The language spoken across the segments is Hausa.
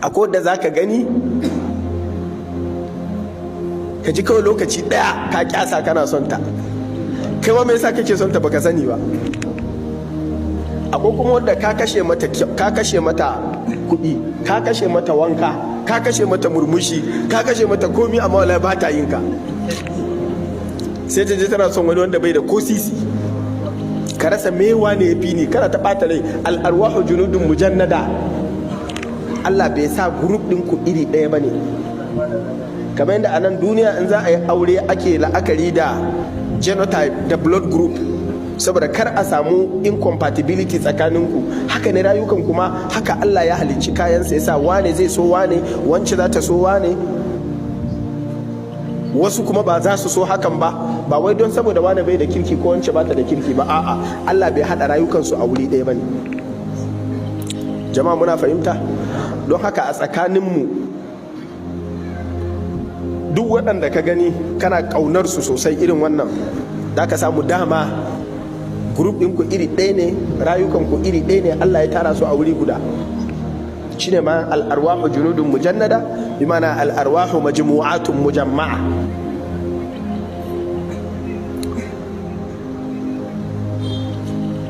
akwai da za ka gani ka ji kawai lokaci ɗaya ka kyasa kana son ta, kai ma me yasa kake son ta baka sani ba. Akwai kuma wanda ka kashe mata kuɗi, ka kashe mata wanka, ka kashe mata murmushi, ka kashe mata komi, amma wallahi ba ta yin ka. Sai ta je tana son wani wanda bai da ko sisi, ka rasa mewa ne ya fi ni, kana ta ɓata rai. Al'arwahu junudun mujannada, Allah bai sa group ɗin ku iri ɗaya ba ne. Kamar yadda a nan duniya in za a yi aure ake la'akari da genotype da blood group, saboda kar a samu incompatibility tsakaninku, haka ne rayukan kuma haka Allah ya halicci kayansa, yasa wane zai so wane, wance za ta so wane, wasu kuma ba za su so hakan ba wai don saboda wane bai da kirki ko wance ba ta da kirki ba, a'a Allah bai hada rayukansu a wuri ɗaya bane. Jama'a muna fahimta? Don haka a tsakaninmu duk waɗanda ka gani kana ƙaunar su sosai irin wannan, da ka samu dama group ɗinku iri ɗaya ne, rayukanku iri ɗaya ne, Allah ya tara su a wuri guda. Shine ma al'arwahu junudun mujannada, bi mana al'arwahu majmu'atun mujamma'a.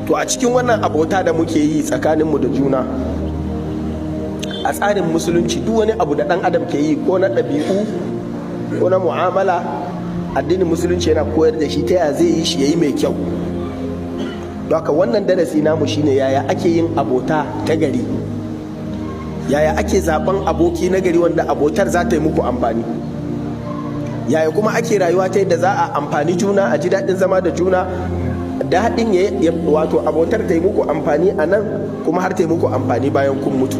To a cikin wannan abota da muke yi tsakaninmu da juna, a tsarin musulunci duk wani abu da ɗan adam ke yi, ko na ɗabi'u ko na mu'amala, addinin musulunci yana koyar da shi ta yaya zai yi shi yayi mai kyau. Don haka wannan darasi namu shine yaya ake yin abota ta gari, yaya ake zaben aboki na gari wanda abotar za ta yi muku amfani, yaya kuma ake rayuwa ta yadda za a amfani juna, a ji daɗin zama da juna, daɗin wato abotar ta yi muku amfani a nan kuma har ta yi muku amfani bayan kun mutu.